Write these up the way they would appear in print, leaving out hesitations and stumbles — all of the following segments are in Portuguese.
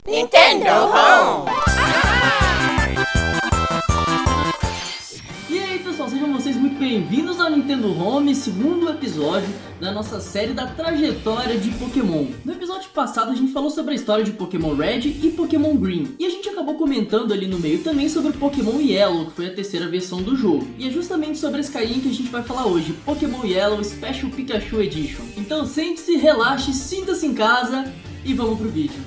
Nintendo Home! E aí pessoal, sejam vocês muito bem-vindos ao Nintendo Home, segundo episódio da nossa série da trajetória de Pokémon. No episódio passado a gente falou sobre a história de Pokémon Red e Pokémon Green, e a gente acabou comentando ali no meio também sobre Pokémon Yellow, que foi a terceira versão do jogo. E é justamente sobre esse carinha que a gente vai falar hoje, Pokémon Yellow Special Pikachu Edition. Então sente-se, relaxe, sinta-se em casa e vamos pro vídeo.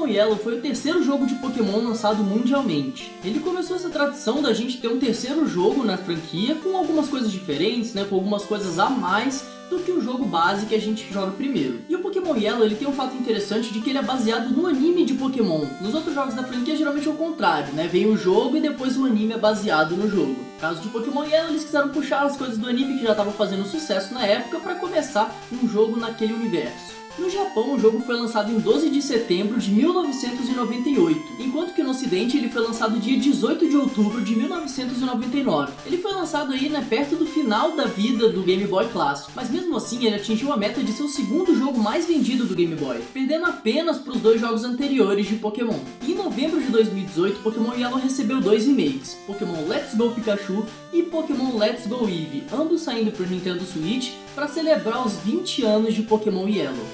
Yellow foi o terceiro jogo de Pokémon lançado mundialmente. Ele começou essa tradição da gente ter um terceiro jogo na franquia com algumas coisas diferentes, com algumas coisas a mais do que o jogo base que a gente joga primeiro. E o Pokémon Yellow ele tem um fato interessante de que ele é baseado no anime de Pokémon. Nos outros jogos da franquia geralmente é o contrário, vem o jogo e depois o anime é baseado no jogo. No caso de Pokémon Yellow eles quiseram puxar as coisas do anime que já estavam fazendo sucesso na época para começar um jogo naquele universo. No Japão, o jogo foi lançado em 12 de setembro de 1998, enquanto que no ocidente ele foi lançado dia 18 de outubro de 1999. Ele foi lançado aí, perto do final da vida do Game Boy clássico, mas mesmo assim ele atingiu a meta de ser o segundo jogo mais vendido do Game Boy, perdendo apenas para os dois jogos anteriores de Pokémon. E em novembro de 2018, Pokémon Yellow recebeu dois remakes, Pokémon Let's Go Pikachu e Pokémon Let's Go Eevee, ambos saindo para o Nintendo Switch para celebrar os 20 anos de Pokémon Yellow.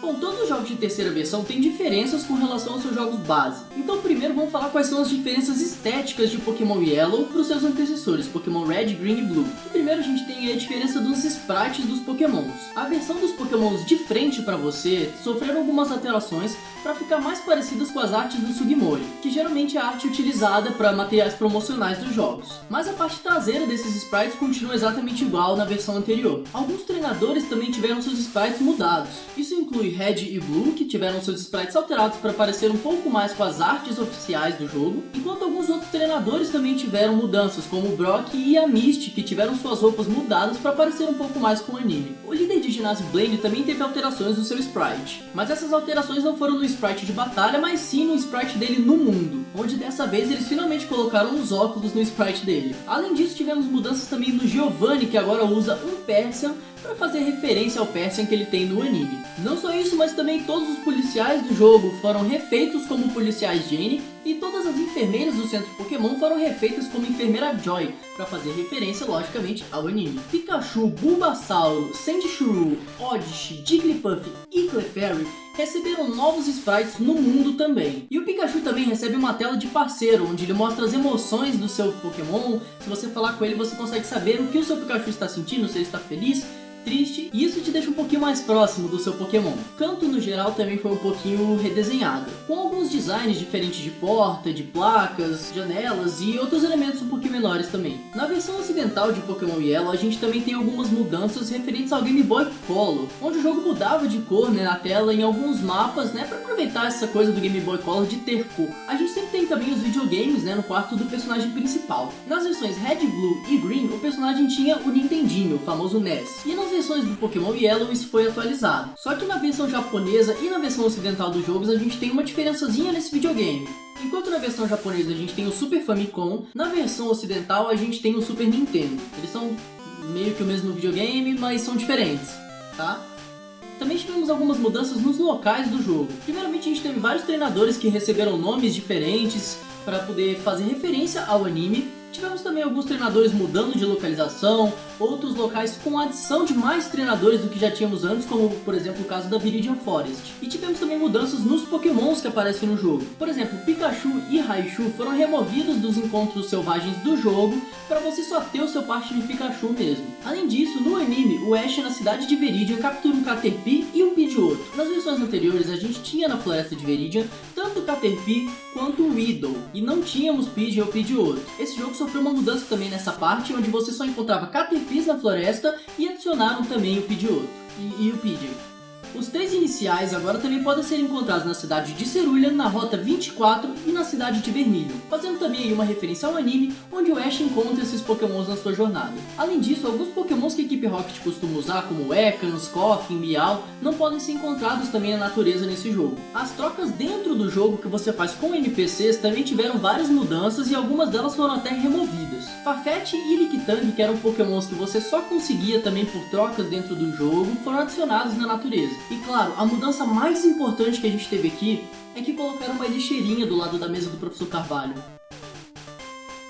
Bom, todos os jogos de terceira versão têm diferenças com relação aos seus jogos base. Então primeiro vamos falar quais são as diferenças estéticas de Pokémon Yellow para os seus antecessores, Pokémon Red, Green e Blue. E primeiro a gente tem a diferença dos sprites dos Pokémons. A versão dos Pokémons de frente para você sofreram algumas alterações para ficar mais parecidas com as artes do Sugimori, que geralmente é a arte utilizada para materiais promocionais dos jogos. Mas a parte traseira desses sprites continua exatamente igual na versão anterior. Alguns treinadores também tiveram seus sprites mudados. Isso inclui Red e Blue, que tiveram seus sprites alterados para parecer um pouco mais com as artes oficiais do jogo, enquanto alguns outros treinadores também tiveram mudanças, como o Brock e a Misty, que tiveram suas roupas mudadas para parecer um pouco mais com o anime. O líder de ginásio Blaine também teve alterações no seu sprite, mas essas alterações não foram no sprite de batalha, mas sim no sprite dele no mundo, onde dessa vez eles finalmente colocaram os óculos no sprite dele. Além disso, tivemos mudanças também no Giovanni, que agora usa um Persian para fazer referência ao Persian que ele tem no anime. Não só isso, mas também todos os policiais do jogo foram refeitos como policiais Jane e todas as enfermeiras do centro Pokémon foram refeitas como enfermeira Joy, para fazer referência, logicamente, ao anime. Pikachu, Bulbasaur, Sandshrew, Oddish, Jigglypuff e Clefairy receberam novos sprites no mundo também. E o Pikachu também recebe uma tela de parceiro, onde ele mostra as emoções do seu Pokémon. Se você falar com ele, você consegue saber o que o seu Pikachu está sentindo, se ele está feliz, triste, e isso te deixa um pouquinho mais próximo do seu Pokémon. Canto no geral também foi um pouquinho redesenhado, com alguns designs diferentes de porta, de placas, janelas e outros elementos um pouquinho menores também. Na versão ocidental de Pokémon Yellow a gente também tem algumas mudanças referentes ao Game Boy Color, onde o jogo mudava de cor na tela em alguns mapas, para aproveitar essa coisa do Game Boy Color de ter cor. A gente sempre tem também os videogames no quarto do personagem principal. Nas versões Red, Blue e Green o personagem tinha o Nintendinho, o famoso NES, e nas versões do Pokémon Yellow isso foi atualizado. Só que na versão japonesa e na versão ocidental dos jogos a gente tem uma diferençazinha nesse videogame. Enquanto na versão japonesa a gente tem o Super Famicom, na versão ocidental a gente tem o Super Nintendo. Eles são meio que o mesmo videogame, mas são diferentes, tá? Também tivemos algumas mudanças nos locais do jogo. Primeiramente a gente teve vários treinadores que receberam nomes diferentes para poder fazer referência ao anime. Tivemos também alguns treinadores mudando de localização, outros locais com a adição de mais treinadores do que já tínhamos antes, como por exemplo o caso da Viridian Forest. E tivemos também mudanças nos Pokémons que aparecem no jogo. Por exemplo, Pikachu e Raichu foram removidos dos encontros selvagens do jogo para você só ter o seu parte de Pikachu mesmo. Além disso, no anime, o Ash na cidade de Viridian captura um Caterpie e um Pidgeotto. Nas versões anteriores a gente tinha na floresta de Viridian tanto o Caterpie quanto o Weedle, e não tínhamos Pidgey ou Pidgeotto. Esse jogo sofreu uma mudança também nessa parte, onde você só encontrava Caterpies na floresta e adicionaram também o Pidgeotto. e o PJ. Os 3 iniciais agora também podem ser encontrados na cidade de Cerulean, na Rota 24 e na cidade de Vermilion, fazendo também aí uma referência ao anime, onde o Ash encontra esses pokémons na sua jornada. Além disso, alguns pokémons que a equipe Rocket costuma usar, como Ekans, Koffing, Meow, não podem ser encontrados também na natureza nesse jogo. As trocas dentro do jogo que você faz com NPCs também tiveram várias mudanças e algumas delas foram até removidas. Farfetch e Lickitung, que eram pokémons que você só conseguia também por trocas dentro do jogo, foram adicionados na natureza. E claro, a mudança mais importante que a gente teve aqui é que colocaram uma lixeirinha do lado da mesa do Professor Carvalho.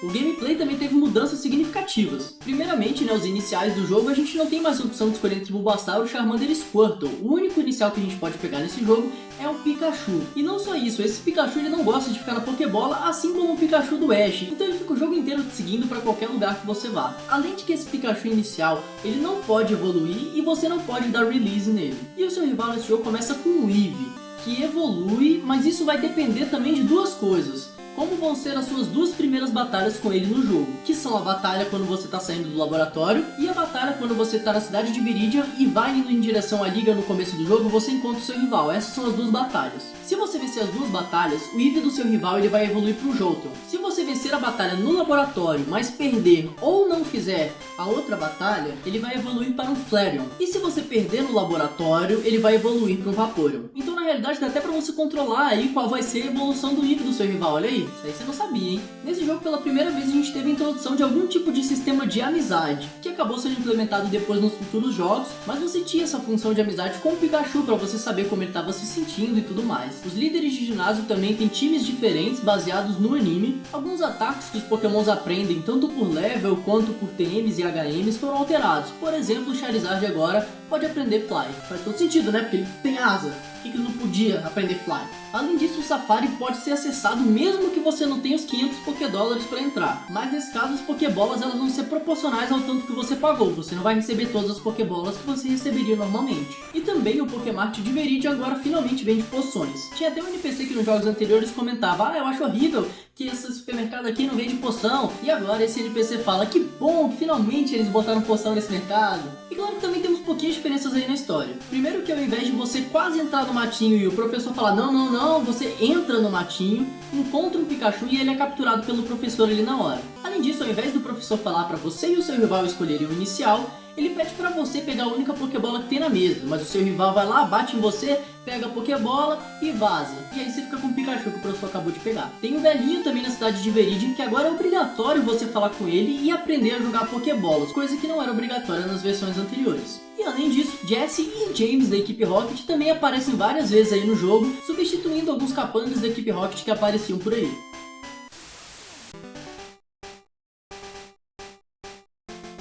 O gameplay também teve mudanças significativas. Primeiramente, os iniciais do jogo a gente não tem mais a opção de escolher entre Bulbasaur, Charmander e Squirtle. O único inicial que a gente pode pegar nesse jogo é o Pikachu. E não só isso, esse Pikachu ele não gosta de ficar na Pokébola, assim como o Pikachu do Ash. Então ele fica o jogo inteiro te seguindo para qualquer lugar que você vá. Além de que esse Pikachu inicial, ele não pode evoluir e você não pode dar release nele. E o seu rival nesse jogo começa com o Eevee, que evolui, mas isso vai depender também de duas coisas. Como vão ser as suas 2 primeiras batalhas com ele no jogo, que são a batalha quando você está saindo do laboratório e a batalha quando você está na cidade de Viridian e vai indo em direção à liga no começo do jogo, você encontra o seu rival. Essas são as 2 batalhas. Se você vencer as 2 batalhas, o Eevee do seu rival ele vai evoluir para o Jolteon. Se você vencer a batalha no laboratório, mas perder ou não fizer a outra batalha, ele vai evoluir para um Flareon. E se você perder no laboratório, ele vai evoluir para um Vaporeon. Então na realidade dá até para você controlar aí qual vai ser a evolução do Eevee do seu rival, olha aí. Isso aí você não sabia, hein? Nesse jogo, pela primeira vez, a gente teve a introdução de algum tipo de sistema de amizade, que acabou sendo implementado depois nos futuros jogos, mas você tinha essa função de amizade com o Pikachu para você saber como ele estava se sentindo e tudo mais. Os líderes de ginásio também têm times diferentes baseados no anime. Alguns ataques que os pokémons aprendem, tanto por level quanto por TMs e HMs, foram alterados. Por exemplo, o Charizard agora pode aprender Fly. Faz todo sentido, né? Porque ele tem asa. Por que ele não podia aprender Fly? Além disso, o Safari pode ser acessado mesmo que você não tenha os 500 Pokédólares para entrar. Mas nesse caso, as Pokébolas elas vão ser proporcionais ao tanto que você pagou. Você não vai receber todas as Pokébolas que você receberia normalmente. E também o Pokémart de Viridian agora finalmente vende poções. Tinha até um NPC que nos jogos anteriores comentava: eu acho horrível que esse supermercado aqui não vende poção. E agora esse NPC fala: que bom que finalmente eles botaram poção nesse mercado. E claro que também temos pouquinhas diferenças aí na história. Primeiro que ao invés de você quase entrar no matinho e o professor falar não, você entra no matinho, encontra um Pikachu e ele é capturado pelo professor ali na hora. Além disso, ao invés do professor falar para você e o seu rival escolherem o inicial, ele pede pra você pegar a única Pokébola que tem na mesa, mas o seu rival vai lá, bate em você, pega a Pokébola e vaza. E aí você fica com o Pikachu que o professor acabou de pegar. Tem um velhinho também na cidade de Viridian, que agora é obrigatório você falar com ele e aprender a jogar Pokébolas, coisa que não era obrigatória nas versões anteriores. E além disso, Jesse e James da equipe Rocket também aparecem várias vezes aí no jogo, substituindo alguns capangas da equipe Rocket que apareciam por aí.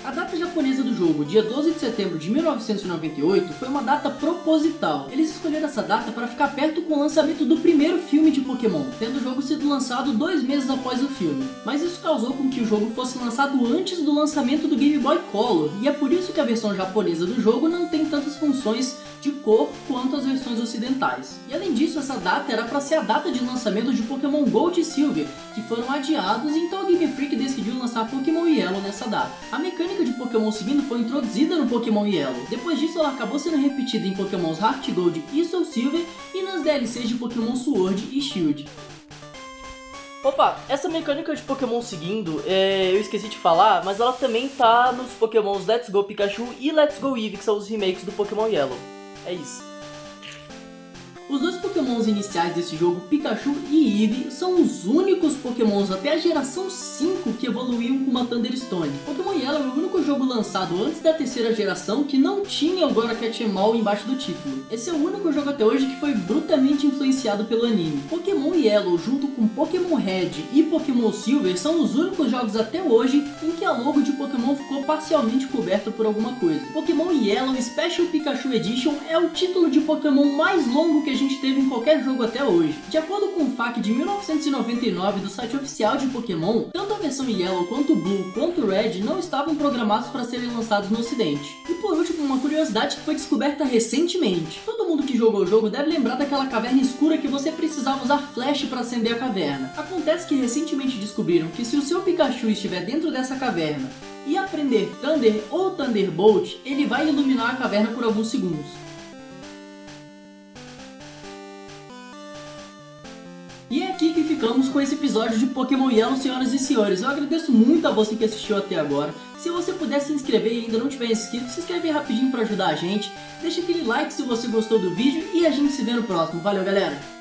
A data japonesa do jogo, dia 12 de setembro de 1998, foi uma data proposital. Eles escolheram essa data para ficar perto com o lançamento do primeiro filme de Pokémon, tendo o jogo sido lançado 2 meses após o filme. Mas isso causou com que o jogo fosse lançado antes do lançamento do Game Boy Color, e é por isso que a versão japonesa do jogo não tem tantas funções de cor quanto as versões ocidentais. E além disso, essa data era para ser a data de lançamento de Pokémon Gold e Silver, que foram adiados, e então a Game Freak decidiu lançar Pokémon Yellow nessa data. A mecânica de Pokémon seguindo foi introduzida no Pokémon Yellow. Depois disso, ela acabou sendo repetida em Pokémons Heart Gold e Soul Silver e nas DLCs de Pokémon Sword e Shield. Opa, essa mecânica de Pokémon seguindo, eu esqueci de falar, mas ela também tá nos Pokémons Let's Go Pikachu e Let's Go Eevee, que são os remakes do Pokémon Yellow. É isso. Os 2 Pokémons iniciais desse jogo, Pikachu e Eevee, são os únicos Pokémons até a geração 5 que evoluíam com uma Thunderstone. Pokémon Yellow é o único jogo lançado antes da 3ª geração que não tinha o Goracat Mall embaixo do título. Esse é o único jogo até hoje que foi brutalmente influenciado pelo anime. Pokémon Yellow junto com Pokémon Red e Pokémon Silver são os únicos jogos até hoje em que a logo de Pokémon ficou parcialmente coberta por alguma coisa. Pokémon Yellow Special Pikachu Edition é o título de Pokémon mais longo que a gente teve em qualquer jogo até hoje. De acordo com o FAQ de 1999 do site oficial de Pokémon, tanto a versão Yellow quanto Blue quanto Red não estavam programados para serem lançados no ocidente. E por último, uma curiosidade que foi descoberta recentemente. Todo mundo que jogou o jogo deve lembrar daquela caverna escura que você precisava usar flash para acender a caverna. Acontece que recentemente descobriram que se o seu Pikachu estiver dentro dessa caverna e aprender Thunder ou Thunderbolt, ele vai iluminar a caverna por alguns segundos. E é aqui que ficamos com esse episódio de Pokémon Yellow, senhoras e senhores. Eu agradeço muito a você que assistiu até agora. Se você puder se inscrever e ainda não tiver inscrito, se inscreve rapidinho para ajudar a gente. Deixa aquele like se você gostou do vídeo e a gente se vê no próximo. Valeu, galera!